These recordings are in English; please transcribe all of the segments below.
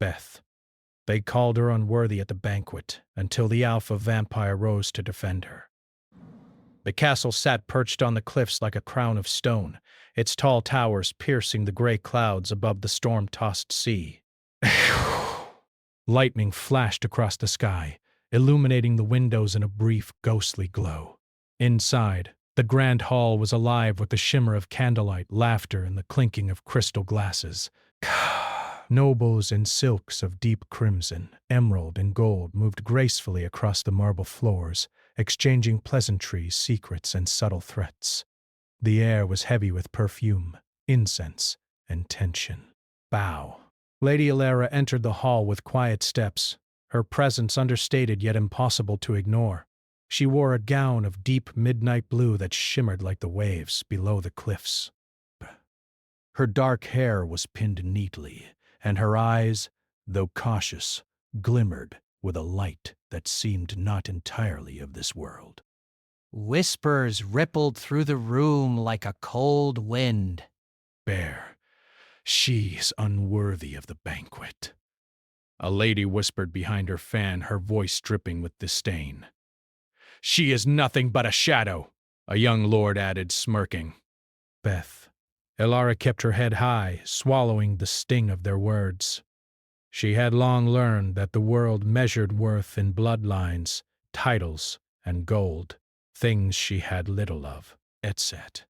Beth. They called her unworthy at the banquet until the alpha vampire rose to defend her. The castle sat perched on the cliffs like a crown of stone, its tall towers piercing the gray clouds above the storm-tossed sea. Lightning flashed across the sky, illuminating the windows in a brief, ghostly glow. Inside, the grand hall was alive with the shimmer of candlelight, laughter, and the clinking of crystal glasses. Nobles in silks of deep crimson, emerald, and gold moved gracefully across the marble floors, exchanging pleasantries, secrets, and subtle threats. The air was heavy with perfume, incense, and tension. Bow. Lady Alara entered the hall with quiet steps, her presence understated yet impossible to ignore. She wore a gown of deep midnight blue that shimmered like the waves below the cliffs. Her dark hair was pinned neatly, and her eyes, though cautious, glimmered with a light that seemed not entirely of this world. Whispers rippled through the room like a cold wind. Bear, she's unworthy of the banquet. A lady whispered behind her fan, her voice dripping with disdain. She is nothing but a shadow, a young lord added, smirking. Beth. Alara kept her head high, swallowing the sting of their words. She had long learned that the world measured worth in bloodlines, titles, and gold, things she had little of, etc.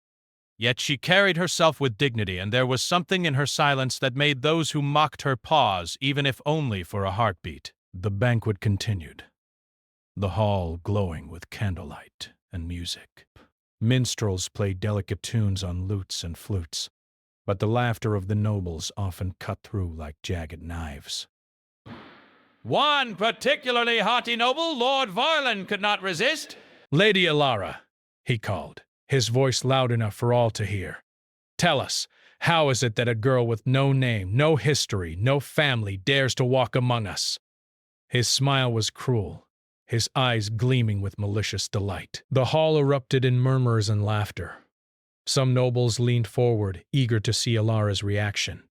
Yet she carried herself with dignity, and there was something in her silence that made those who mocked her pause, even if only for a heartbeat. The banquet continued, the hall glowing with candlelight and music. Minstrels played delicate tunes on lutes and flutes, but the laughter of the nobles often cut through like jagged knives. One particularly haughty noble, Lord Varlin, could not resist. Lady Alara, he called, his voice loud enough for all to hear. Tell us, how is it that a girl with no name, no history, no family dares to walk among us? His smile was cruel, his eyes gleaming with malicious delight. The hall erupted in murmurs and laughter. Some nobles leaned forward, eager to see Alara's reaction,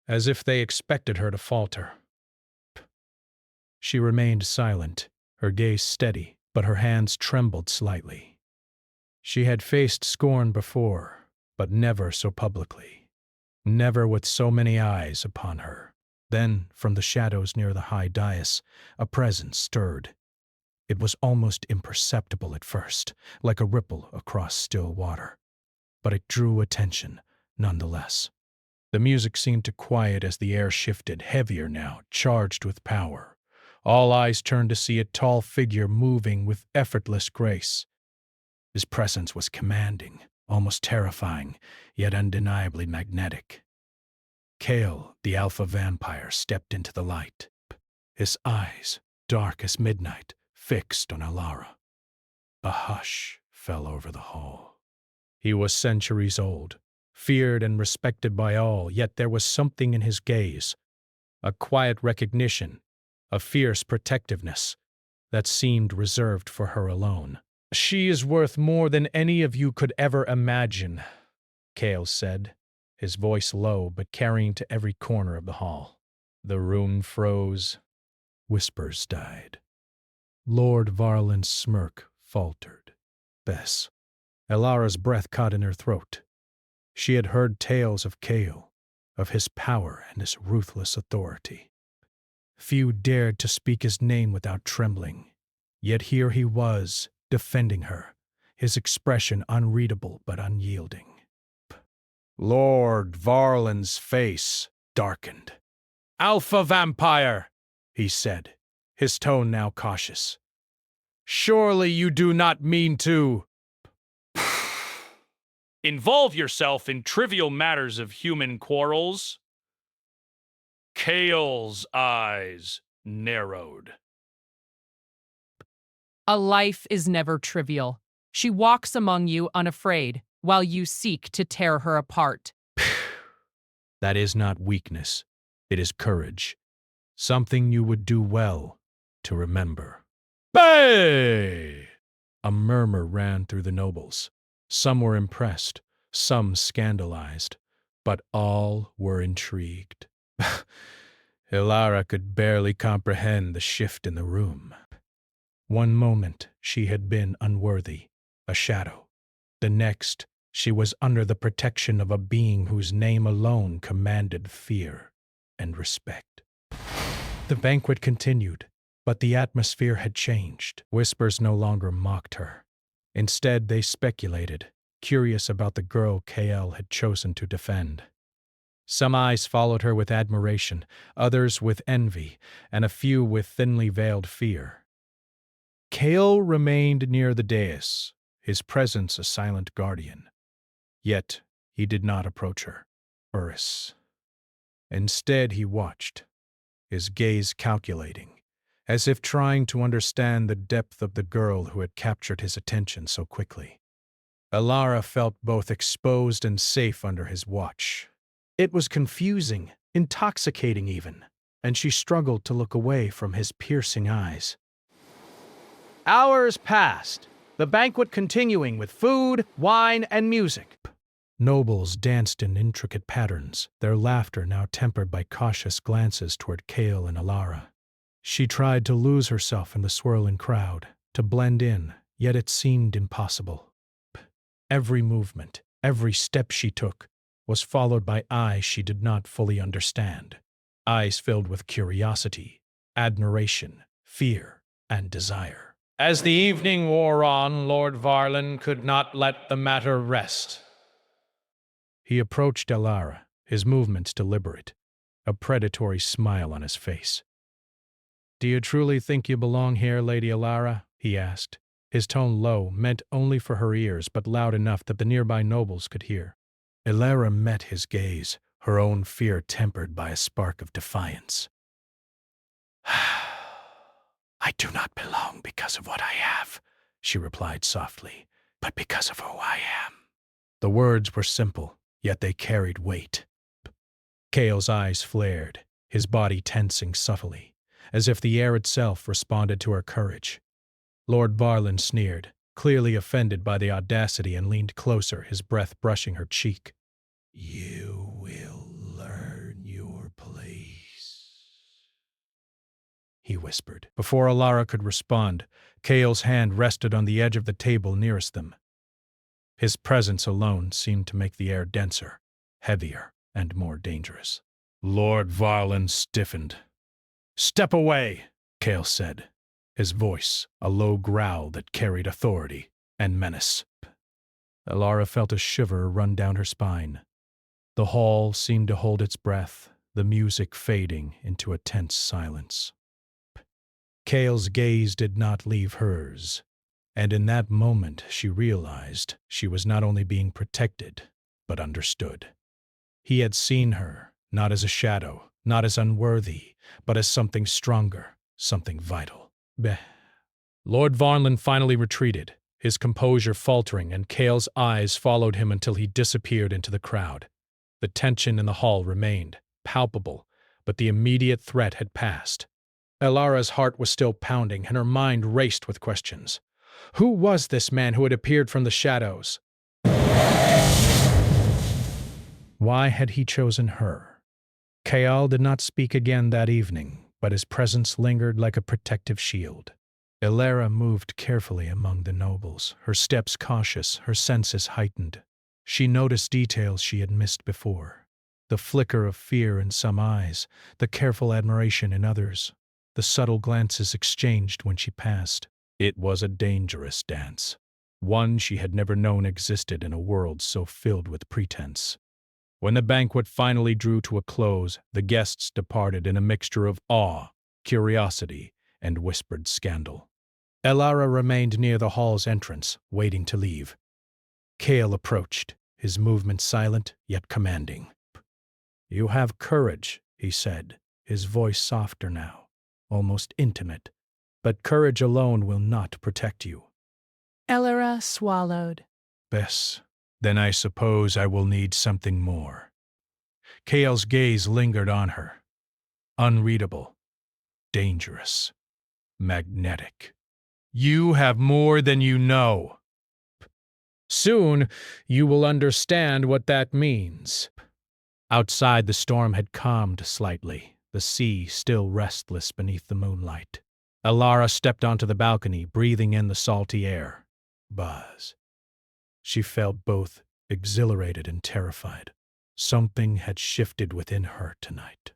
as if they expected her to falter. She remained silent, her gaze steady, but her hands trembled slightly. She had faced scorn before, but never so publicly, never with so many eyes upon her. Then, from the shadows near the high dais, a presence stirred. It was almost imperceptible at first, like a ripple across still water. But it drew attention, nonetheless. The music seemed to quiet as the air shifted, heavier now, charged with power. All eyes turned to see a tall figure moving with effortless grace. His presence was commanding, almost terrifying, yet undeniably magnetic. Kale, the alpha vampire, stepped into the light. His eyes, dark as midnight, fixed on Alara. A hush fell over the hall. He was centuries old, feared and respected by all, yet there was something in his gaze, a quiet recognition, a fierce protectiveness, that seemed reserved for her alone. She is worth more than any of you could ever imagine, Kale said, his voice low but carrying to every corner of the hall. The room froze. Whispers died. Lord Varlin's smirk faltered. Bess. Alara's breath caught in her throat. She had heard tales of Kale, of his power and his ruthless authority. Few dared to speak his name without trembling, yet here he was, defending her, his expression unreadable but unyielding. Lord Varlin's face darkened. "Alpha vampire," he said, his tone now cautious. "Surely you do not mean to Involve yourself in trivial matters of human quarrels? Kale's eyes narrowed. A life is never trivial. She walks among you unafraid, while you seek to tear her apart. That is not weakness. It is courage. Something you would do well to remember. Bay! A murmur ran through the nobles. Some were impressed, some scandalized, but all were intrigued. Ilara could barely comprehend the shift in the room. One moment she had been unworthy, a shadow. The next, she was under the protection of a being whose name alone commanded fear and respect. The banquet continued, but the atmosphere had changed. Whispers no longer mocked her. Instead, they speculated, curious about the girl KL had chosen to defend. Some eyes followed her with admiration, others with envy, and a few with thinly veiled fear. Kale remained near the dais, his presence a silent guardian. Yet he did not approach her. Urus. Instead he watched, his gaze calculating, as if trying to understand the depth of the girl who had captured his attention so quickly. Ilara felt both exposed and safe under his watch. It was confusing, intoxicating even, and she struggled to look away from his piercing eyes. Hours passed, the banquet continuing with food, wine, and music. Nobles danced in intricate patterns, their laughter now tempered by cautious glances toward Kale and Ilara. She tried to lose herself in the swirling crowd, to blend in, yet it seemed impossible. Every movement, every step she took, was followed by eyes she did not fully understand. Eyes filled with curiosity, admiration, fear, and desire. As the evening wore on, Lord Varlin could not let the matter rest. He approached Ilara, his movements deliberate, a predatory smile on his face. "Do you truly think you belong here, Lady Ilara?" he asked, his tone low, meant only for her ears but loud enough that the nearby nobles could hear. Ilara met his gaze, her own fear tempered by a spark of defiance. "I do not belong because of what I have," she replied softly, "but because of who I am." The words were simple, yet they carried weight. Kale's eyes flared, his body tensing subtly, as if the air itself responded to her courage. Lord Varlin sneered, clearly offended by the audacity, and leaned closer, his breath brushing her cheek. "You will learn your place," he whispered. Before Ilara could respond, Kale's hand rested on the edge of the table nearest them. His presence alone seemed to make the air denser, heavier, and more dangerous. Lord Varlin stiffened. "Step away," Kale said, his voice a low growl that carried authority and menace. Ilara felt a shiver run down her spine. The hall seemed to hold its breath, the music fading into a tense silence. Kale's gaze did not leave hers, and in that moment she realized she was not only being protected, but understood. He had seen her, not as a shadow, not as unworthy, but as something stronger, something vital. Beh. Lord Varlin finally retreated, his composure faltering, and Kale's eyes followed him until he disappeared into the crowd. The tension in the hall remained, palpable, but the immediate threat had passed. Ilara's heart was still pounding, and her mind raced with questions. Who was this man who had appeared from the shadows? Why had he chosen her? Kale did not speak again that evening, but his presence lingered like a protective shield. Ilara moved carefully among the nobles, her steps cautious, her senses heightened. She noticed details she had missed before. The flicker of fear in some eyes, the careful admiration in others, the subtle glances exchanged when she passed. It was a dangerous dance, one she had never known existed in a world so filled with pretense. When the banquet finally drew to a close, the guests departed in a mixture of awe, curiosity, and whispered scandal. Ilara remained near the hall's entrance, waiting to leave. Kale approached, his movements silent yet commanding. "You have courage," he said, his voice softer now, almost intimate. "But courage alone will not protect you." Ilara swallowed. "Bess, then I suppose I will need something more." Kale's gaze lingered on her. Unreadable, dangerous, magnetic. "You have more than you know." "Soon you will understand what that means." Outside, the storm had calmed slightly, the sea still restless beneath the moonlight. Elara stepped onto the balcony, breathing in the salty air. Buzz. She felt both exhilarated and terrified. Something had shifted within her tonight.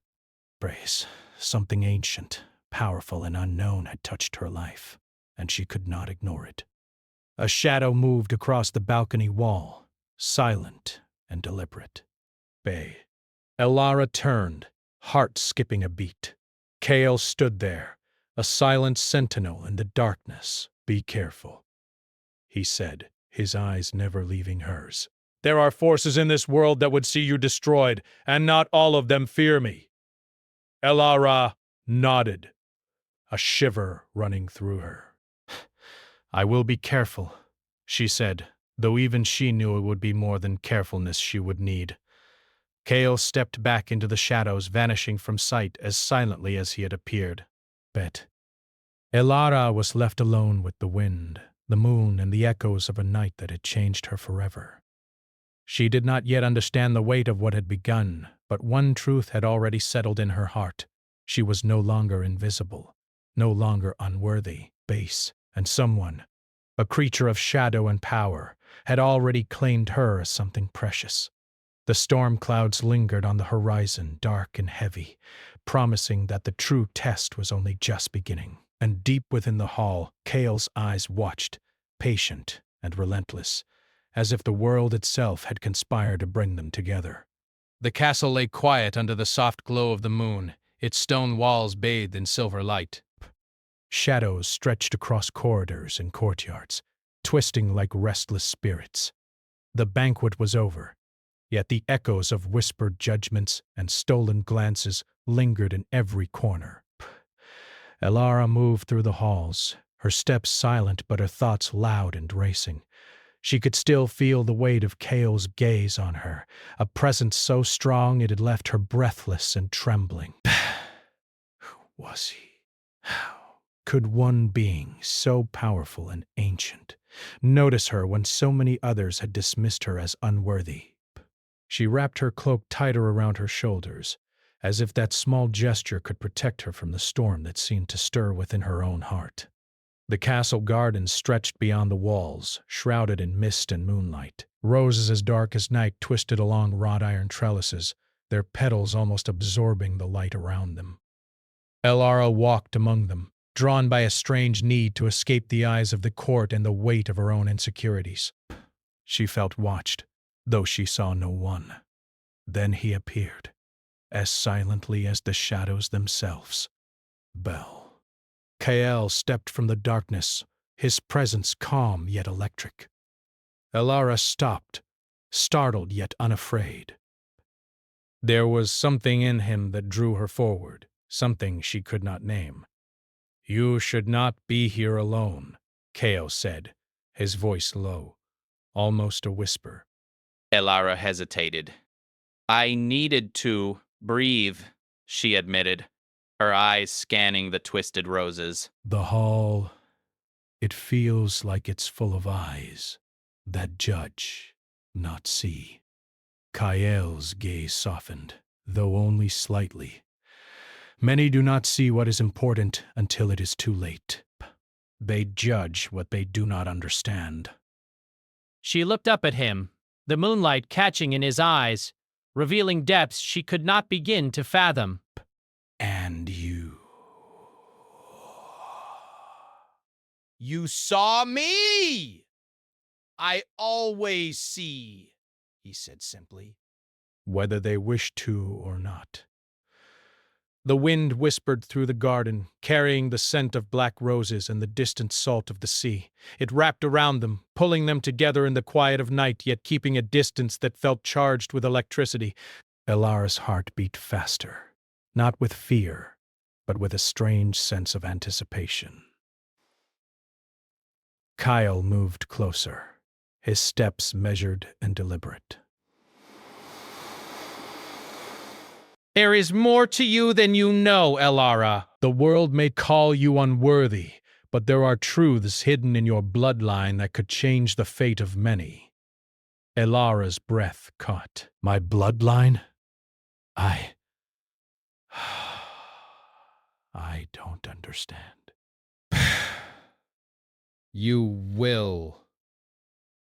Brace, something ancient, powerful, and unknown had touched her life, and she could not ignore it. A shadow moved across the balcony wall, silent and deliberate. Bay. Elara turned, heart skipping a beat. Kale stood there, a silent sentinel in the darkness. Be careful, he said, his eyes never leaving hers. There are forces in this world that would see you destroyed, and not all of them fear me. Elara nodded, a shiver running through her. I will be careful, she said, though even she knew it would be more than carefulness she would need. Kale stepped back into the shadows, vanishing from sight as silently as he had appeared. Bet. Elara was left alone with the wind, the moon, and the echoes of a night that had changed her forever. She did not yet understand the weight of what had begun, but one truth had already settled in her heart. She was no longer invisible, no longer unworthy, base, and someone, a creature of shadow and power, had already claimed her as something precious. The storm clouds lingered on the horizon, dark and heavy, promising that the true test was only just beginning. And deep within the hall, Kale's eyes watched, patient and relentless, as if the world itself had conspired to bring them together. The castle lay quiet under the soft glow of the moon, its stone walls bathed in silver light. Shadows stretched across corridors and courtyards, twisting like restless spirits. The banquet was over, yet the echoes of whispered judgments and stolen glances lingered in every corner. Elara moved through the halls, her steps silent but her thoughts loud and racing. She could still feel the weight of Kale's gaze on her, a presence so strong it had left her breathless and trembling. Who was he? How could one being so powerful and ancient notice her when so many others had dismissed her as unworthy? She wrapped her cloak tighter around her shoulders, as if that small gesture could protect her from the storm that seemed to stir within her own heart. The castle gardens stretched beyond the walls, shrouded in mist and moonlight. Roses as dark as night twisted along wrought iron trellises, their petals almost absorbing the light around them. Elara walked among them, drawn by a strange need to escape the eyes of the court and the weight of her own insecurities. She felt watched, though she saw no one. Then he appeared, as silently as the shadows themselves. Bell. Kael stepped from the darkness, his presence calm yet electric. Elara stopped, startled yet unafraid. There was something in him that drew her forward, something she could not name. You should not be here alone, Kael said, his voice low, almost a whisper. Elara hesitated. I needed to breathe, she admitted, her eyes scanning the twisted roses. The hall, it feels like it's full of eyes that judge, not see. Kael's gaze softened, though only slightly. Many do not see what is important until it is too late. They judge what they do not understand. She looked up at him, the moonlight catching in his eyes, revealing depths she could not begin to fathom. And you. You saw me! I always see, he said simply. Whether they wish to or not. The wind whispered through the garden, carrying the scent of black roses and the distant salt of the sea. It wrapped around them, pulling them together in the quiet of night, yet keeping a distance that felt charged with electricity. Elara's heart beat faster, not with fear, but with a strange sense of anticipation. Kyle moved closer, his steps measured and deliberate. There is more to you than you know, Elara. The world may call you unworthy, but there are truths hidden in your bloodline that could change the fate of many. Elara's breath caught. My bloodline? I don't understand. You will,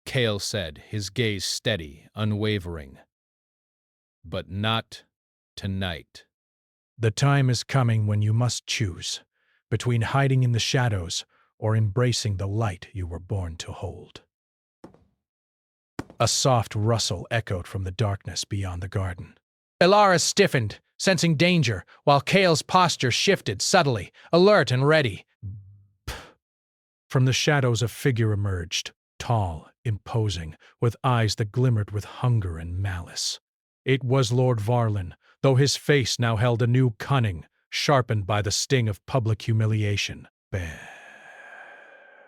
Kale said, his gaze steady, unwavering. But not tonight. The time is coming when you must choose between hiding in the shadows or embracing the light you were born to hold. A soft rustle echoed from the darkness beyond the garden. Elara stiffened, sensing danger, while Kale's posture shifted subtly, alert and ready. From the shadows a figure emerged, tall, imposing, with eyes that glimmered with hunger and malice. It was Lord Varlin, though his face now held a new cunning, sharpened by the sting of public humiliation.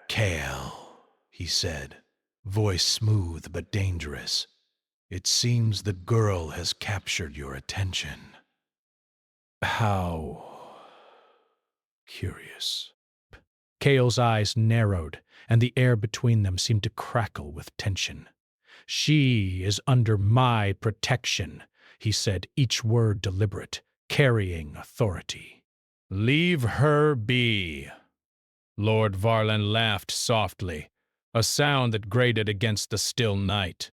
Kale, he said, voice smooth but dangerous. It seems the girl has captured your attention. How curious. Kale's eyes narrowed, and the air between them seemed to crackle with tension. She is under my protection, he said, each word deliberate, carrying authority. Leave her be. Lord Varlin laughed softly, a sound that grated against the still night.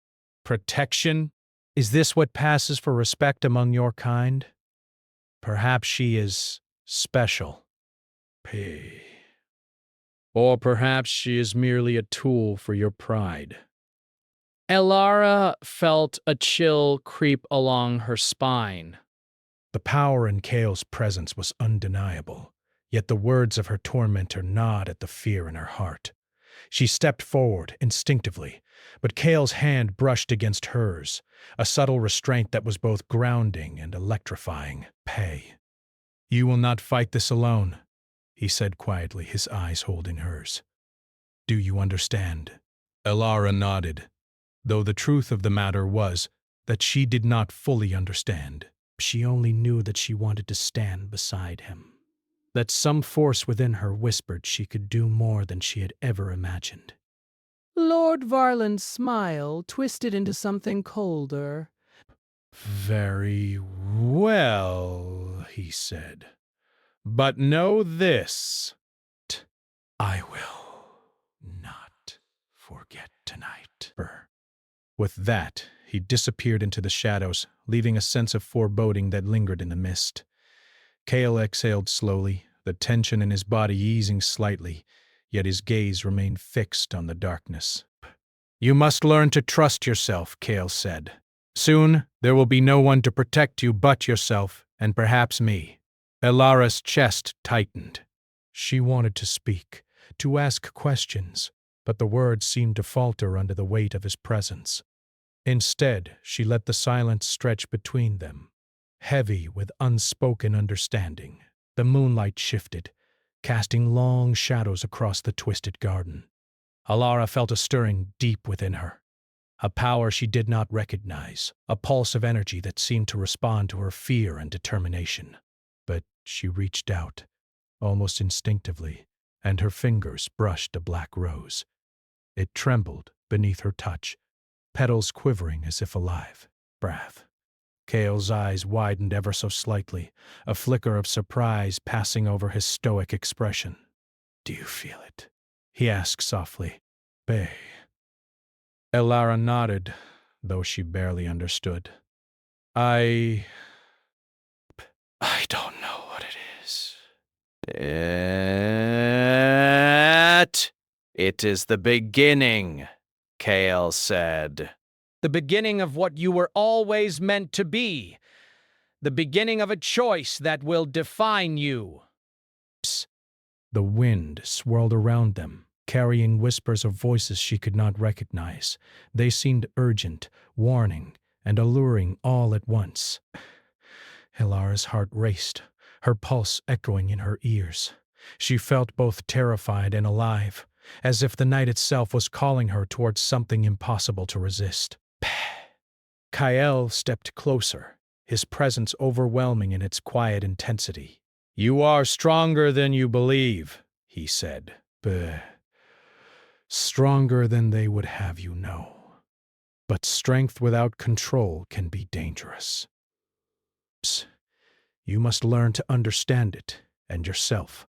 Protection? Is this what passes for respect among your kind? Perhaps she is special. Or perhaps she is merely a tool for your pride. Elara felt a chill creep along her spine. The power in Kale's presence was undeniable, yet the words of her tormentor gnawed at the fear in her heart. She stepped forward instinctively, but Kale's hand brushed against hers, a subtle restraint that was both grounding and electrifying. You will not fight this alone, he said quietly, his eyes holding hers. Do you understand? Elara nodded, though the truth of the matter was that she did not fully understand. She only knew that she wanted to stand beside him, that some force within her whispered she could do more than she had ever imagined. Lord Varlin's smile twisted into something colder. Very well, he said. But know this. I will not forget tonight. With that, he disappeared into the shadows, leaving a sense of foreboding that lingered in the mist. Kale exhaled slowly, the tension in his body easing slightly, yet his gaze remained fixed on the darkness. You must learn to trust yourself, Kale said. Soon, there will be no one to protect you but yourself, and perhaps me. Elara's chest tightened. She wanted to speak, to ask questions, but the words seemed to falter under the weight of his presence. Instead, she let the silence stretch between them, heavy with unspoken understanding. The moonlight shifted, casting long shadows across the twisted garden. Elara felt a stirring deep within her, a power she did not recognize, a pulse of energy that seemed to respond to her fear and determination. But she reached out, almost instinctively, and her fingers brushed a black rose. It trembled beneath her touch, petals quivering as if alive. Breath. Kale's eyes widened ever so slightly, a flicker of surprise passing over his stoic expression. Do you feel it? He asked softly. Bay. Elara nodded, though she barely understood. I don't know what it is. It is the beginning, Kale said. The beginning of what you were always meant to be. The beginning of a choice that will define you. Psst. The wind swirled around them, carrying whispers of voices she could not recognize. They seemed urgent, warning, and alluring all at once. Elara's heart raced, her pulse echoing in her ears. She felt both terrified and alive, as if the night itself was calling her towards something impossible to resist. Kael stepped closer, his presence overwhelming in its quiet intensity. You are stronger than you believe, he said. Stronger than they would have you know. But strength without control can be dangerous. You must learn to understand it and yourself.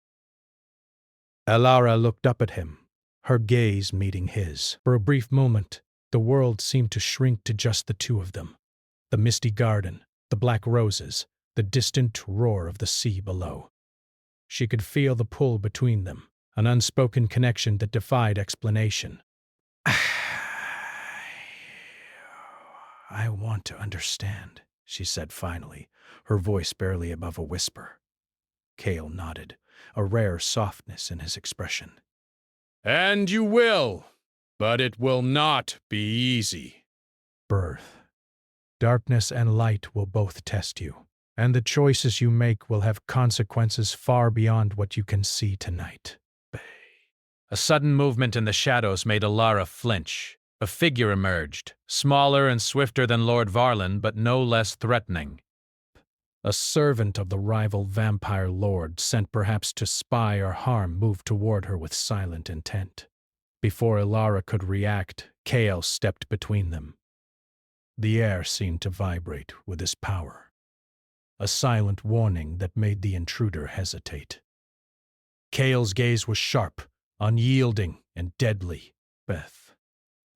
Elara looked up at him, her gaze meeting his. For a brief moment, the world seemed to shrink to just the two of them. The misty garden, the black roses, the distant roar of the sea below. She could feel the pull between them, an unspoken connection that defied explanation. I want to understand, she said finally, her voice barely above a whisper. Cale nodded, a rare softness in his expression. And you will, but it will not be easy. Birth. Darkness and light will both test you, and the choices you make will have consequences far beyond what you can see tonight. A sudden movement in the shadows made Elara flinch. A figure emerged, smaller and swifter than Lord Varlin, but no less threatening. A servant of the rival vampire lord, sent perhaps to spy or harm, moved toward her with silent intent. Before Elara could react, Cale stepped between them. The air seemed to vibrate with his power, a silent warning that made the intruder hesitate. Cale's gaze was sharp, unyielding, and deadly. Beth.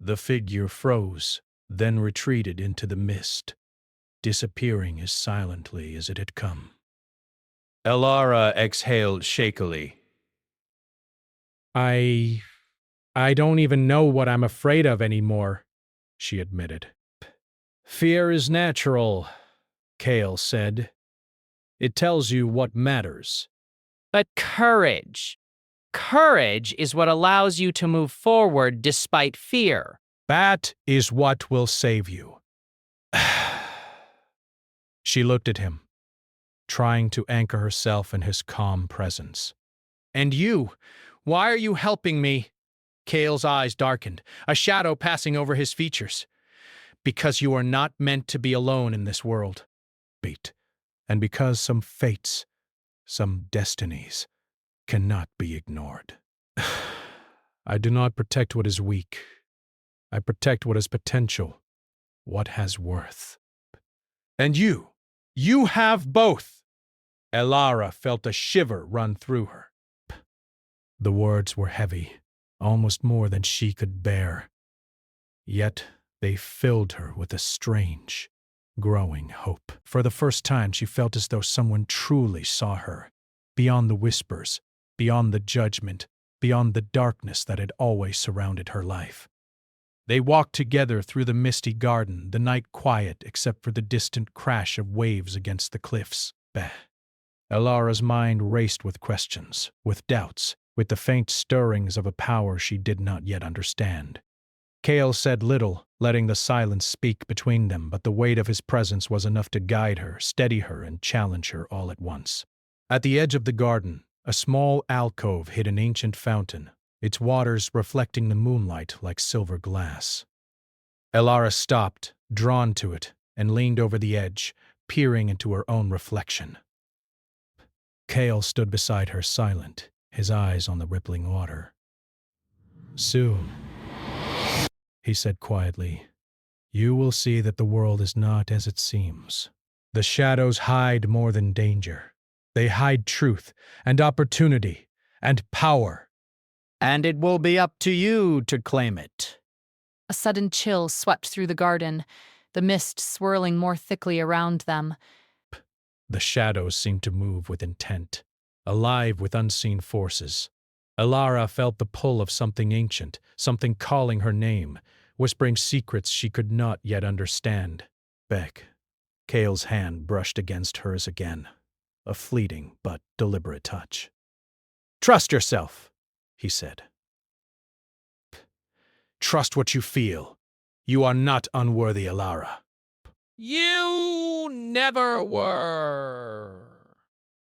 The figure froze, then retreated into the mist, disappearing as silently as it had come. Elara exhaled shakily. I don't even know what I'm afraid of anymore, she admitted. Fear is natural, Cale said. It tells you what matters. But courage. Courage is what allows you to move forward despite fear. That is what will save you. She looked at him, trying to anchor herself in his calm presence. And you, why are you helping me? Cale's eyes darkened, a shadow passing over his features. Because you are not meant to be alone in this world. Beat. And because some fates, some destinies, cannot be ignored. I do not protect what is weak. I protect what has potential, what has worth. And you have both. Elara felt a shiver run through her. The words were heavy, almost more than she could bear. Yet they filled her with a strange, growing hope. For the first time, she felt as though someone truly saw her, beyond the whispers, beyond the judgment, beyond the darkness that had always surrounded her life. They walked together through the misty garden, the night quiet except for the distant crash of waves against the cliffs. Elara's mind raced with questions, with doubts, with the faint stirrings of a power she did not yet understand. Cale said little, letting the silence speak between them, but the weight of his presence was enough to guide her, steady her, and challenge her all at once. At the edge of the garden, a small alcove hid an ancient fountain, its waters reflecting the moonlight like silver glass. Elara stopped, drawn to it, and leaned over the edge, peering into her own reflection. Cale stood beside her silent, his eyes on the rippling water. Soon, he said quietly, you will see that the world is not as it seems. The shadows hide more than danger. They hide truth and opportunity and power. And it will be up to you to claim it. A sudden chill swept through the garden, the mist swirling more thickly around them. The shadows seemed to move with intent, alive with unseen forces. Elara felt the pull of something ancient, something calling her name, whispering secrets she could not yet understand. Beck. Cale's hand brushed against hers again, a fleeting but deliberate touch. Trust yourself, he said. Trust what you feel. You are not unworthy, Elara. You never were.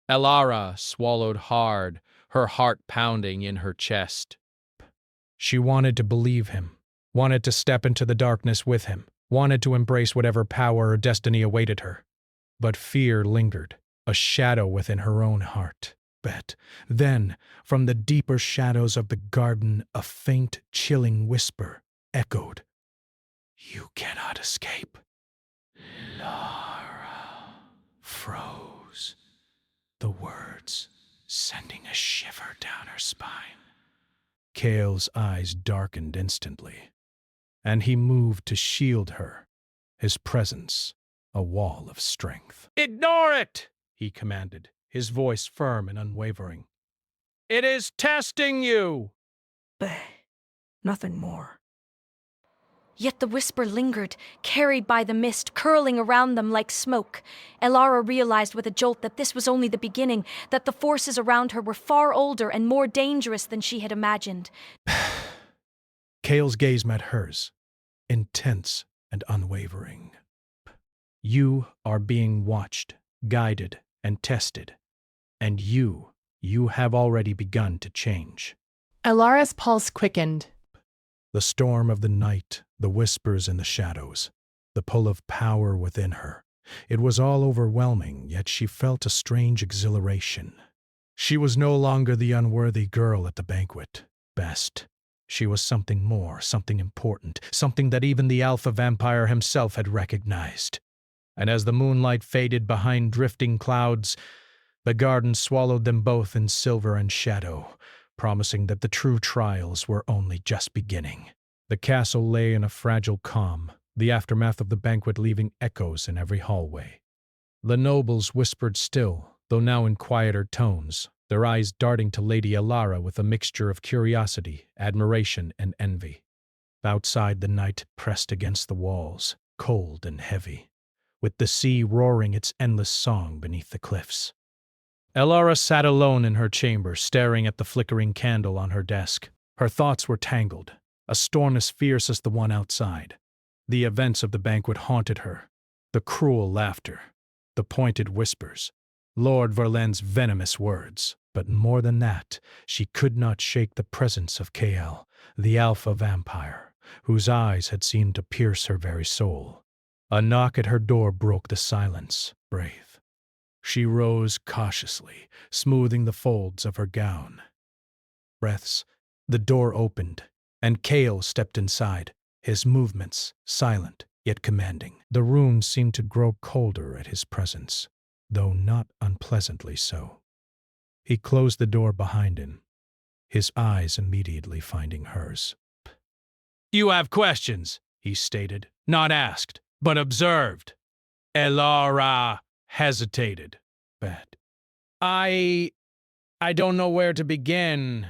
Elara swallowed hard, her heart pounding in her chest. She wanted to believe him, wanted to step into the darkness with him, wanted to embrace whatever power or destiny awaited her. But fear lingered, a shadow within her own heart. Then, from the deeper shadows of the garden, a faint, chilling whisper echoed. You cannot escape. Lara froze. The words sending a shiver down her spine. Kale's eyes darkened instantly, and he moved to shield her, his presence a wall of strength. "Ignore it!" he commanded, his voice firm and unwavering. "It is testing you!" Bah, nothing more. Yet the whisper lingered, carried by the mist, curling around them like smoke. Elara realized with a jolt that this was only the beginning, that the forces around her were far older and more dangerous than she had imagined. Kale's gaze met hers, intense and unwavering. "You are being watched, guided, and tested, and you have already begun to change." Elara's pulse quickened. The storm of the night, the whispers in the shadows, the pull of power within her. It was all overwhelming, yet she felt a strange exhilaration. She was no longer the unworthy girl at the banquet. Best, she was something more, something important, something that even the alpha vampire himself had recognized. And as the moonlight faded behind drifting clouds, the garden swallowed them both in silver and shadow, promising that the true trials were only just beginning. The castle lay in a fragile calm, the aftermath of the banquet leaving echoes in every hallway. The nobles whispered still, though now in quieter tones, their eyes darting to Lady Elara with a mixture of curiosity, admiration, and envy. Outside, the night pressed against the walls, cold and heavy, with the sea roaring its endless song beneath the cliffs. Elara sat alone in her chamber, staring at the flickering candle on her desk. Her thoughts were tangled, a storm as fierce as the one outside. The events of the banquet haunted her, the cruel laughter, the pointed whispers, Lord Verlaine's venomous words. But more than that, she could not shake the presence of Kale, the alpha vampire, whose eyes had seemed to pierce her very soul. A knock at her door broke the silence. Brave. She rose cautiously, smoothing the folds of her gown. Breaths. The door opened, and Kale stepped inside, his movements silent yet commanding. The room seemed to grow colder at his presence, though not unpleasantly so. He closed the door behind him, his eyes immediately finding hers. "You have questions," he stated, "not asked, but observed." Elara hesitated. Bad. I don't know where to begin.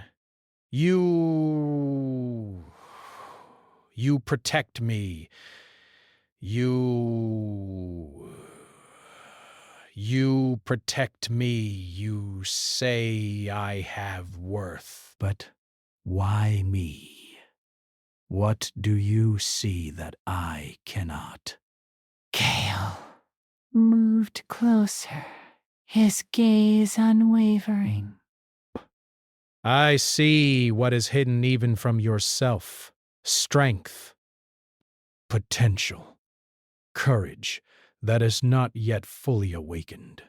You protect me. You protect me. You say I have worth. But why me? What do you see that I cannot? Kale moved closer, his gaze unwavering. I see what is hidden even from yourself. Strength, potential, courage that is not yet fully awakened.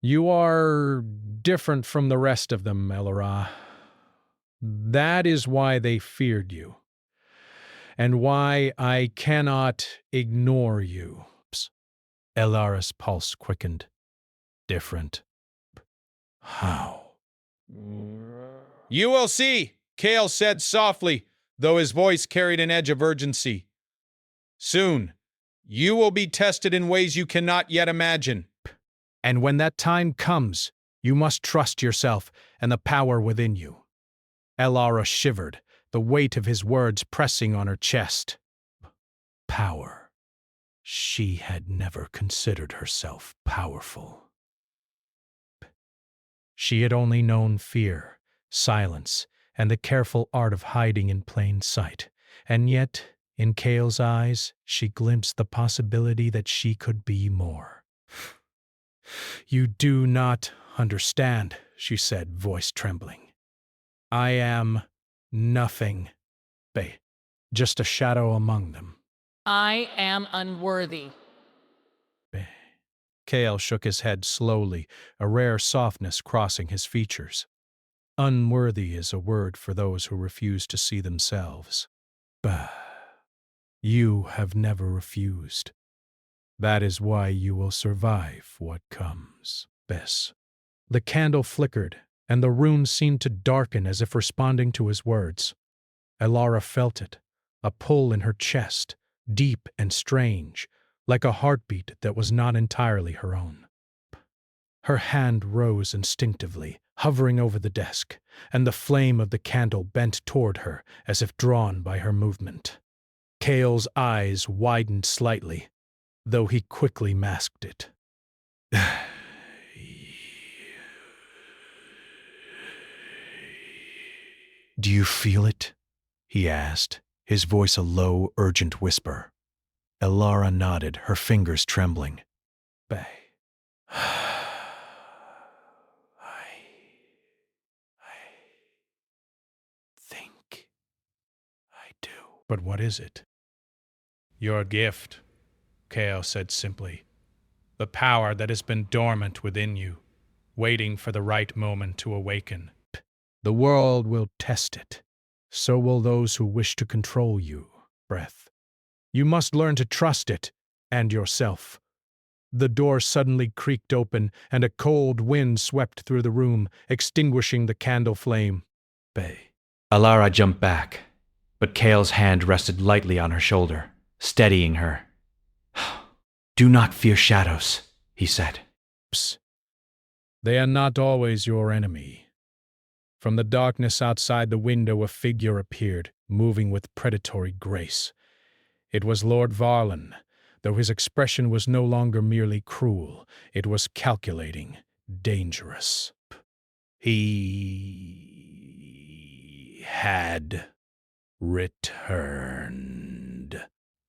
You are different from the rest of them, Elara. That is why they feared you, and why I cannot ignore you. Elara's pulse quickened. Different. How? You will see, Kale said softly, though his voice carried an edge of urgency. Soon, you will be tested in ways you cannot yet imagine. And when that time comes, you must trust yourself and the power within you. Elara shivered, the weight of his words pressing on her chest. Power. She had never considered herself powerful. She had only known fear, silence, and the careful art of hiding in plain sight. And yet, in Kale's eyes, she glimpsed the possibility that she could be more. "You do not understand," she said, voice trembling. "I am nothing, just a shadow among them." I am unworthy. Kale shook his head slowly, a rare softness crossing his features. Unworthy is a word for those who refuse to see themselves. Bah. You have never refused. That is why you will survive what comes. Bess. The candle flickered, and the room seemed to darken as if responding to his words. Elara felt it, a pull in her chest, deep and strange, like a heartbeat that was not entirely her own. Her hand rose instinctively, hovering over the desk, and the flame of the candle bent toward her as if drawn by her movement. Cale's eyes widened slightly, though he quickly masked it. "Do you feel it?" he asked, his voice a low, urgent whisper. Elara nodded, her fingers trembling. "Bay. I think I do." "But what is it?" "Your gift," Kale said simply. "The power that has been dormant within you, waiting for the right moment to awaken. The world will test it. So will those who wish to control you, Breath. You must learn to trust it, and yourself." The door suddenly creaked open, and a cold wind swept through the room, extinguishing the candle flame. "Bay." Elara jumped back, but Kale's hand rested lightly on her shoulder, steadying her. "Do not fear shadows," he said. "Psst. They are not always your enemy." From the darkness outside the window a figure appeared, moving with predatory grace. It was Lord Varlin, though his expression was no longer merely cruel, it was calculating, dangerous. He had returned,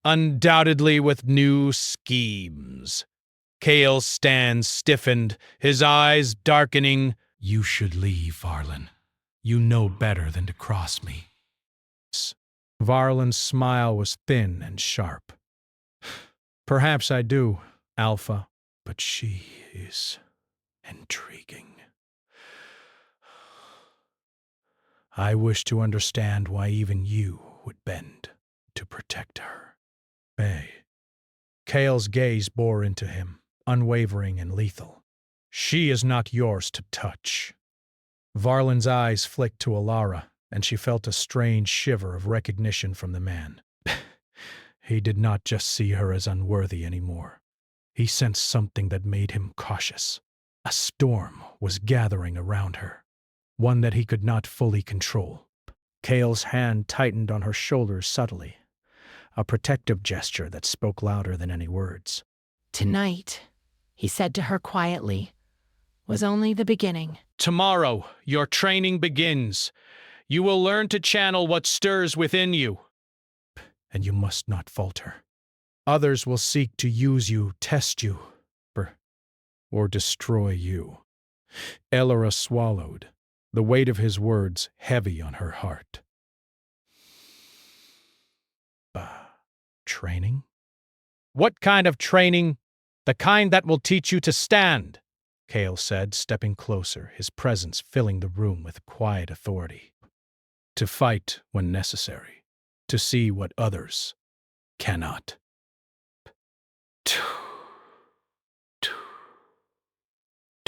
undoubtedly with new schemes. Kale's stand stiffened, his eyes darkening. "You should leave, Varlin. You know better than to cross me." Varlin's smile was thin and sharp. "Perhaps I do, Alpha, but she is intriguing. I wish to understand why even you would bend to protect her." Bay. Kale's gaze bore into him, unwavering and lethal. "She is not yours to touch." Varlin's eyes flicked to Elara, and she felt a strange shiver of recognition from the man. He did not just see her as unworthy anymore. He sensed something that made him cautious. A storm was gathering around her, one that he could not fully control. Kale's hand tightened on her shoulders subtly, a protective gesture that spoke louder than any words. "Tonight," he said to her quietly, "was only the beginning." "Tomorrow, your training begins. You will learn to channel what stirs within you. And you must not falter. Others will seek to use you, test you, or destroy you." Elara swallowed, the weight of his words heavy on her heart. Training? "What kind of training? The kind that will teach you to stand," Kale said, stepping closer, his presence filling the room with quiet authority. "To fight when necessary, to see what others cannot. To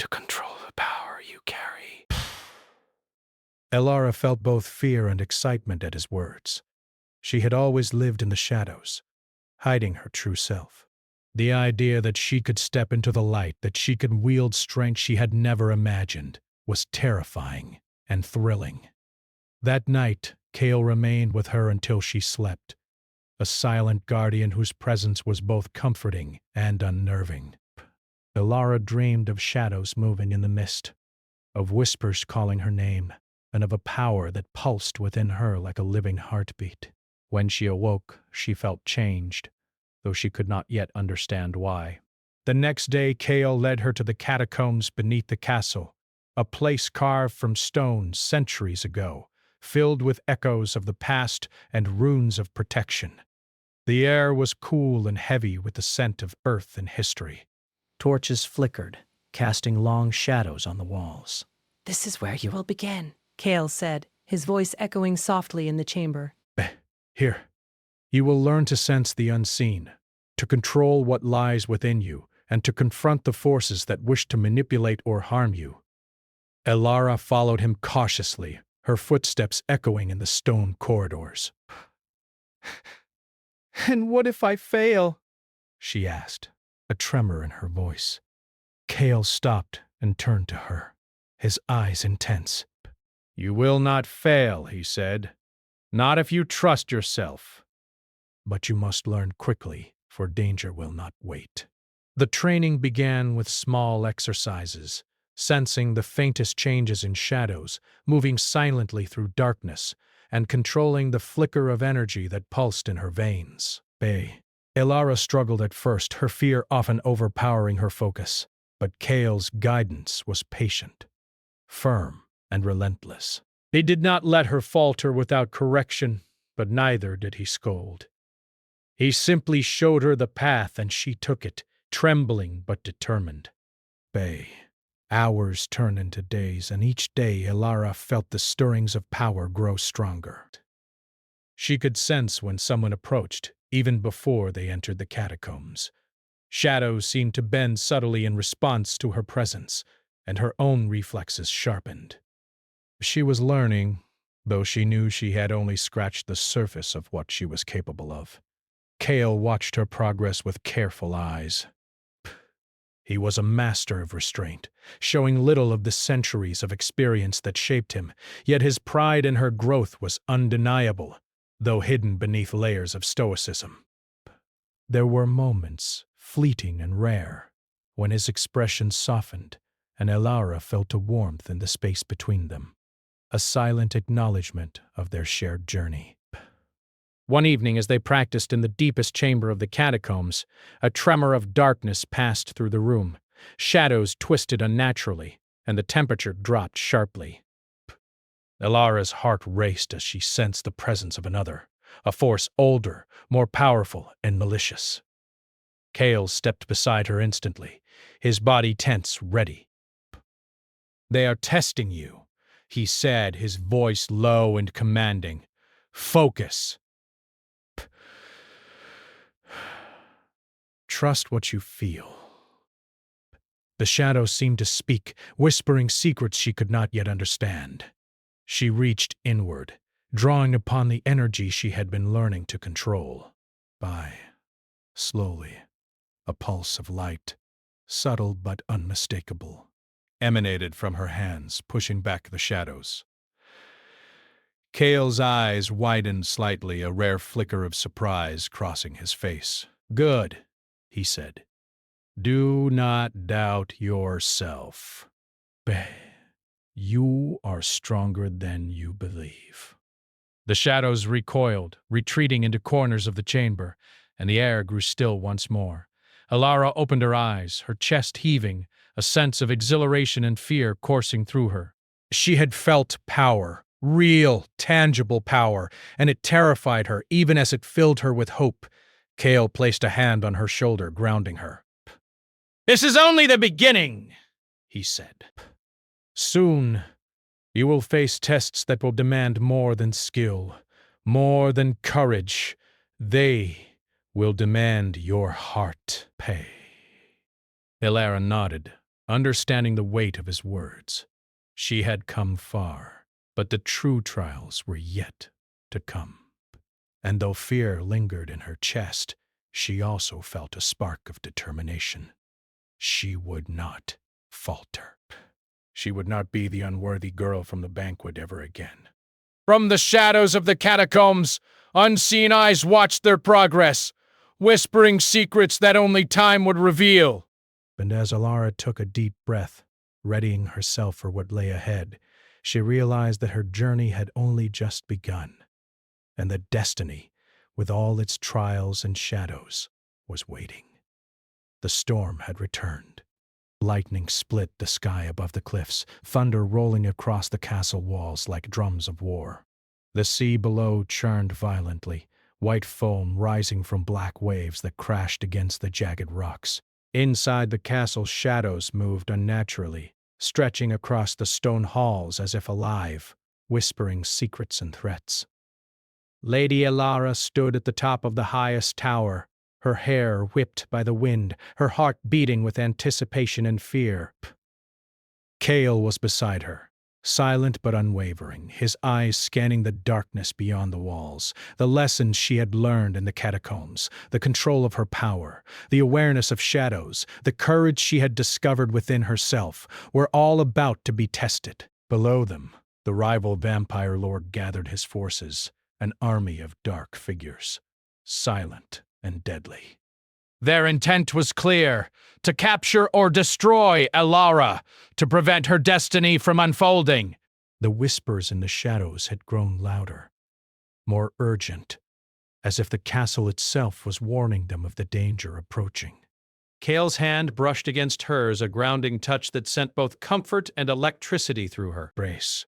control the power you carry." Elara felt both fear and excitement at his words. She had always lived in the shadows, hiding her true self. The idea that she could step into the light, that she could wield strength she had never imagined, was terrifying and thrilling. That night, Kale remained with her until she slept, a silent guardian whose presence was both comforting and unnerving. Elara dreamed of shadows moving in the mist, of whispers calling her name, and of a power that pulsed within her like a living heartbeat. When she awoke, she felt changed, though she could not yet understand why. The next day, Kale led her to the catacombs beneath the castle, a place carved from stone centuries ago, filled with echoes of the past and runes of protection. The air was cool and heavy with the scent of earth and history. Torches flickered, casting long shadows on the walls. "This is where you will begin," Kale said, his voice echoing softly in the chamber. "Here, you will learn to sense the unseen, to control what lies within you, and to confront the forces that wish to manipulate or harm you. Elara followed him cautiously, her footsteps echoing in the stone corridors. "And what if I fail?" she asked, a tremor in her voice. Kale stopped and turned to her, his eyes intense. "You will not fail," he said. "Not if you trust yourself. But you must learn quickly, for danger will not wait." The training began with small exercises, sensing the faintest changes in shadows, moving silently through darkness, and controlling the flicker of energy that pulsed in her veins. Elara struggled at first, her fear often overpowering her focus, but Kale's guidance was patient, firm, and relentless. He did not let her falter without correction, but neither did he scold. He simply showed her the path, and she took it, trembling but determined. Hours turned into days, and each day Elara felt the stirrings of power grow stronger. She could sense when someone approached, even before they entered the catacombs. Shadows seemed to bend subtly in response to her presence, and her own reflexes sharpened. She was learning, though she knew she had only scratched the surface of what she was capable of. Kale watched her progress with careful eyes. He was a master of restraint, showing little of the centuries of experience that shaped him, yet his pride in her growth was undeniable, though hidden beneath layers of stoicism. There were moments, fleeting and rare, when his expression softened, and Elara felt a warmth in the space between them, a silent acknowledgement of their shared journey. One evening, as they practiced in the deepest chamber of the catacombs, a tremor of darkness passed through the room. Shadows twisted unnaturally, and the temperature dropped sharply. Elara's heart raced as she sensed the presence of another, a force older, more powerful, and malicious. Kale stepped beside her instantly, his body tense, ready. "They are testing you," he said, his voice low and commanding. "Focus." Trust what you feel. The shadows seemed to speak, whispering secrets she could not yet understand. She reached inward, drawing upon the energy she had been learning to control. Slowly, a pulse of light, subtle but unmistakable, emanated from her hands, pushing back the shadows. Kale's eyes widened slightly, a rare flicker of surprise crossing his face. "Good," he said. "Do not doubt yourself. You are stronger than you believe." The shadows recoiled, retreating into corners of the chamber, and the air grew still once more. Elara opened her eyes, her chest heaving, a sense of exhilaration and fear coursing through her. She had felt power, real, tangible power, and it terrified her even as it filled her with hope. Kale placed a hand on her shoulder, grounding her. "This is only the beginning," he said. "Soon, you will face tests that will demand more than skill, more than courage. They will demand your heart." Elara nodded, understanding the weight of his words. She had come far, but the true trials were yet to come. And though fear lingered in her chest, she also felt a spark of determination. She would not falter. She would not be the unworthy girl from the banquet ever again. From the shadows of the catacombs, unseen eyes watched their progress, whispering secrets that only time would reveal. And as Elara took a deep breath, readying herself for what lay ahead, she realized that her journey had only just begun, and that destiny, with all its trials and shadows, was waiting. The storm had returned. Lightning split the sky above the cliffs, thunder rolling across the castle walls like drums of war. The sea below churned violently, white foam rising from black waves that crashed against the jagged rocks. Inside the castle, shadows moved unnaturally, stretching across the stone halls as if alive, whispering secrets and threats. Lady Elara stood at the top of the highest tower, her hair whipped by the wind, her heart beating with anticipation and fear. Kale was beside her, silent but unwavering, his eyes scanning the darkness beyond the walls, the lessons she had learned in the catacombs, the control of her power, the awareness of shadows, the courage she had discovered within herself, were all about to be tested. Below them, the rival vampire lord gathered his forces, an army of dark figures, silent and deadly. Their intent was clear: to capture or destroy Elara, to prevent her destiny from unfolding. The whispers in the shadows had grown louder, more urgent, as if the castle itself was warning them of the danger approaching. Kale's hand brushed against hers, a grounding touch that sent both comfort and electricity through her. Brace.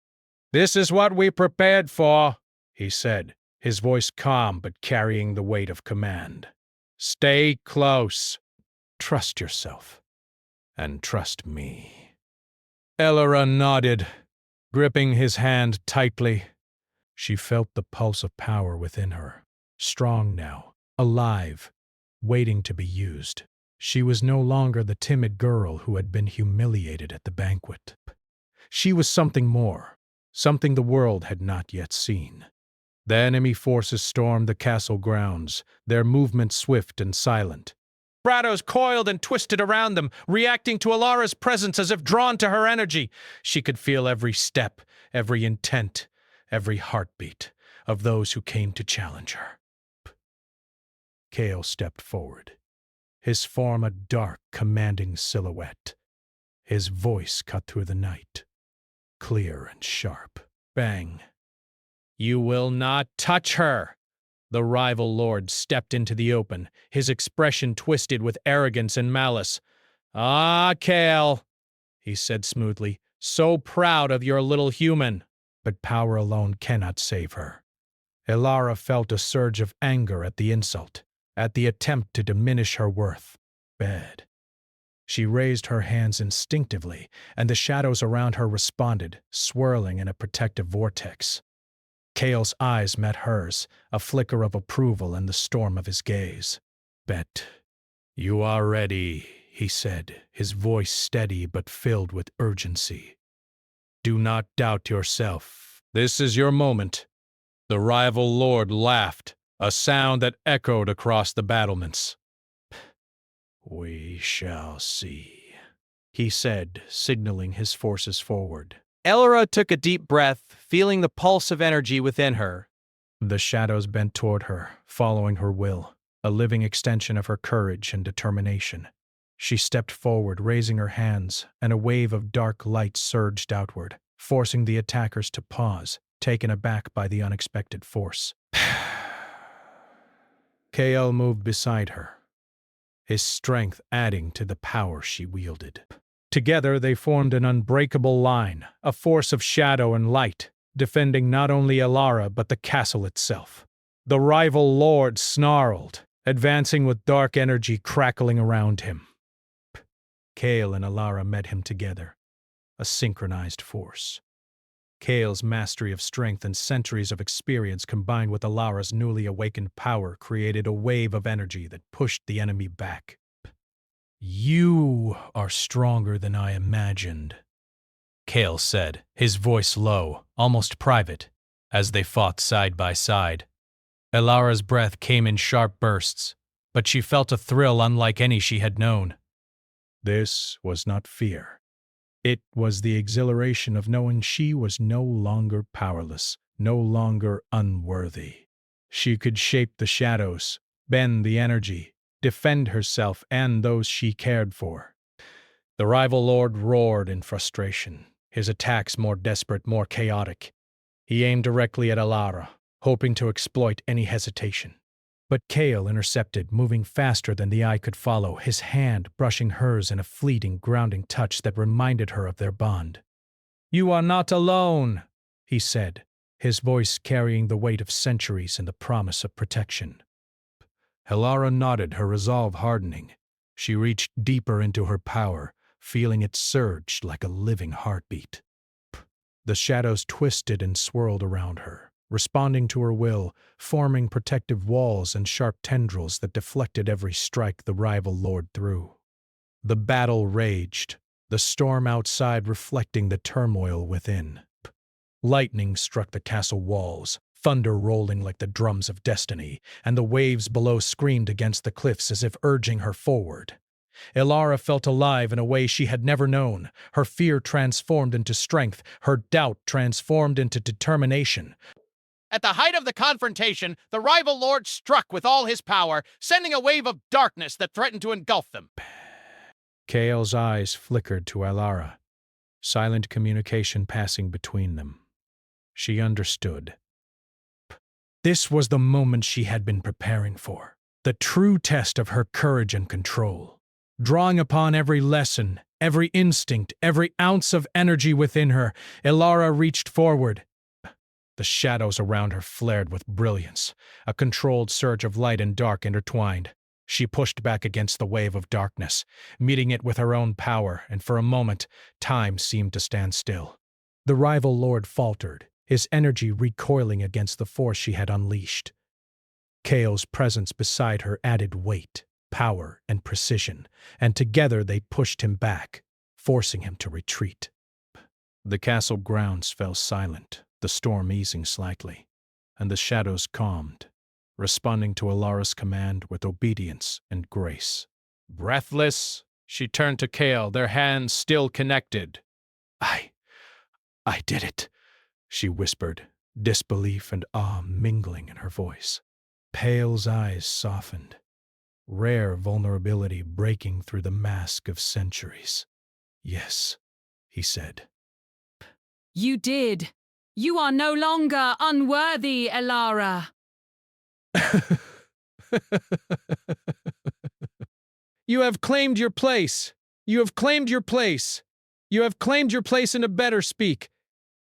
This is what we prepared for, he said, his voice calm but carrying the weight of command. Stay close. Trust yourself. And trust me. Elara nodded, gripping his hand tightly. She felt the pulse of power within her, strong now, alive, waiting to be used. She was no longer the timid girl who had been humiliated at the banquet. She was something more, something the world had not yet seen. The enemy forces stormed the castle grounds, their movement swift and silent. Shadows coiled and twisted around them, reacting to Elara's presence as if drawn to her energy. She could feel every step, every intent, every heartbeat of those who came to challenge her. Kale stepped forward, his form a dark, commanding silhouette. His voice cut through the night, clear and sharp. Bang. You will not touch her. The rival lord stepped into the open, his expression twisted with arrogance and malice. Ah, Kale, he said smoothly, so proud of your little human. But power alone cannot save her. Elara felt a surge of anger at the insult, at the attempt to diminish her worth. Bad. She raised her hands instinctively, and the shadows around her responded, swirling in a protective vortex. Kale's eyes met hers, a flicker of approval in the storm of his gaze. Bet. You are ready, he said, his voice steady but filled with urgency. Do not doubt yourself. This is your moment. The rival lord laughed, a sound that echoed across the battlements. We shall see, he said, signaling his forces forward. Elara took a deep breath, feeling the pulse of energy within her. The shadows bent toward her, following her will, a living extension of her courage and determination. She stepped forward, raising her hands, and a wave of dark light surged outward, forcing the attackers to pause, taken aback by the unexpected force. Kale moved beside her, his strength adding to the power she wielded. Together they formed an unbreakable line, a force of shadow and light, defending not only Elara but the castle itself. The rival lord snarled, advancing with dark energy crackling around him. Kale and Elara met him together, a synchronized force. Kale's mastery of strength and centuries of experience combined with Elara's newly awakened power created a wave of energy that pushed the enemy back. You are stronger than I imagined, Kale said, his voice low, almost private, as they fought side by side. Elara's breath came in sharp bursts, but she felt a thrill unlike any she had known. This was not fear. It was the exhilaration of knowing she was no longer powerless, no longer unworthy. She could shape the shadows, bend the energy, defend herself and those she cared for. The rival lord roared in frustration, his attacks more desperate, more chaotic. He aimed directly at Elara, hoping to exploit any hesitation. But Kale intercepted, moving faster than the eye could follow, his hand brushing hers in a fleeting, grounding touch that reminded her of their bond. You are not alone, he said, his voice carrying the weight of centuries and the promise of protection. Elara nodded, her resolve hardening. She reached deeper into her power, feeling it surge like a living heartbeat. The shadows twisted and swirled around her, responding to her will, forming protective walls and sharp tendrils that deflected every strike the rival lord threw. The battle raged, the storm outside reflecting the turmoil within. Lightning struck the castle walls, thunder rolling like the drums of destiny, and the waves below screamed against the cliffs as if urging her forward. Elara felt alive in a way she had never known. Her fear transformed into strength, her doubt transformed into determination. At the height of the confrontation, the rival lord struck with all his power, sending a wave of darkness that threatened to engulf them. Kael's eyes flickered to Elara, silent communication passing between them. She understood. This was the moment she had been preparing for, the true test of her courage and control. Drawing upon every lesson, every instinct, every ounce of energy within her, Elara reached forward. The shadows around her flared with brilliance, a controlled surge of light and dark intertwined. She pushed back against the wave of darkness, meeting it with her own power, and for a moment, time seemed to stand still. The rival lord faltered, his energy recoiling against the force she had unleashed. Kael's presence beside her added weight, power, and precision, and together they pushed him back, forcing him to retreat. The castle grounds fell silent, the storm easing slightly, and the shadows calmed, responding to Elara's command with obedience and grace. Breathless, she turned to Kael, their hands still connected. I did it, she whispered, disbelief and awe mingling in her voice. Pale's eyes softened, rare vulnerability breaking through the mask of centuries. Yes, he said. You did. You are no longer unworthy, Elara. You have claimed your place. You have claimed your place. You have claimed your place in a better speak.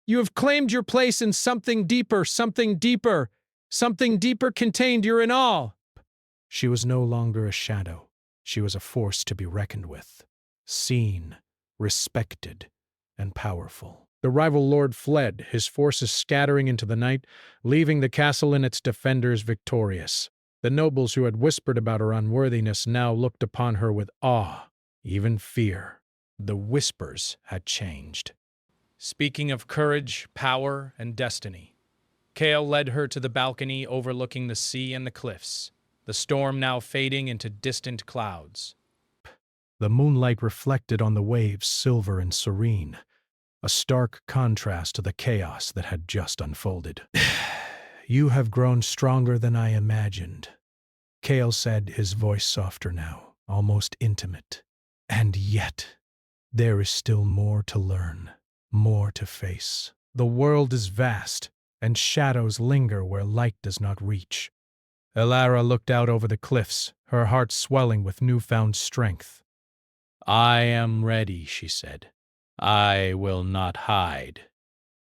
You have claimed your place in something deeper, something deeper. Something deeper contained you're in all. She was no longer a shadow. She was a force to be reckoned with. Seen, respected, and powerful. The rival lord fled, his forces scattering into the night, leaving the castle and its defenders victorious. The nobles who had whispered about her unworthiness now looked upon her with awe, even fear. The whispers had changed. Speaking of courage, power, and destiny, Kael led her to the balcony overlooking the sea and the cliffs, the storm now fading into distant clouds. The moonlight reflected on the waves silver and serene, a stark contrast to the chaos that had just unfolded. You have grown stronger than I imagined, Kael said, his voice softer now, almost intimate. And yet, there is still more to learn, more to face. The world is vast, and shadows linger where light does not reach. Elara looked out over the cliffs, her heart swelling with newfound strength. I am ready, she said. I will not hide.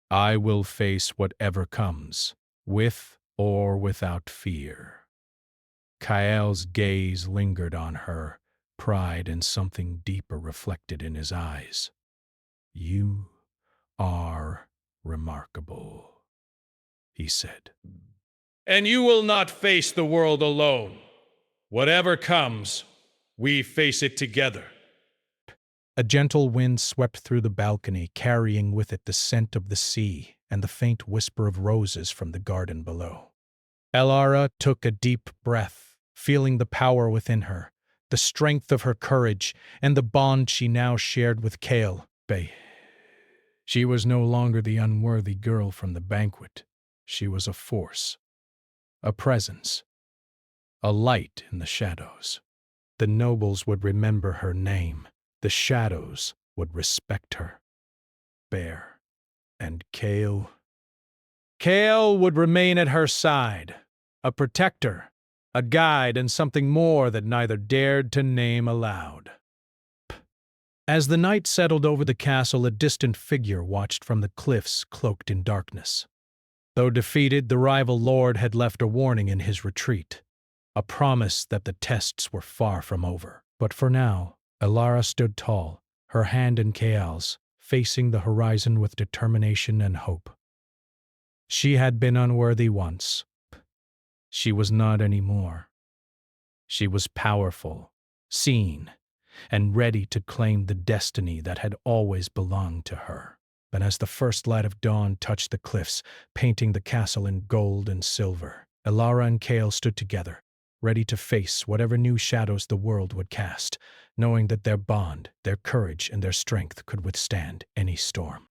I will face whatever comes, with or without fear. Kael's gaze lingered on her, pride and something deeper reflected in his eyes. You are remarkable, he said. And you will not face the world alone. Whatever comes, we face it together. A gentle wind swept through the balcony, carrying with it the scent of the sea and the faint whisper of roses from the garden below. Elara took a deep breath, feeling the power within her, the strength of her courage, and the bond she now shared with Kael. She was no longer the unworthy girl from the banquet. She was a force, a presence, a light in the shadows. The nobles would remember her name. The shadows would respect her. Bear and Kael. Kael would remain at her side, a protector, a guide, and something more that neither dared to name aloud. As the night settled over the castle, a distant figure watched from the cliffs, cloaked in darkness. Though defeated, the rival lord had left a warning in his retreat, a promise that the tests were far from over. But for now, Elara stood tall, her hand in Kael's, facing the horizon with determination and hope. She had been unworthy once. She was not anymore. She was powerful, seen, and ready to claim the destiny that had always belonged to her. But as the first light of dawn touched the cliffs, painting the castle in gold and silver, Elara and Kale stood together, ready to face whatever new shadows the world would cast, knowing that their bond, their courage, and their strength could withstand any storm.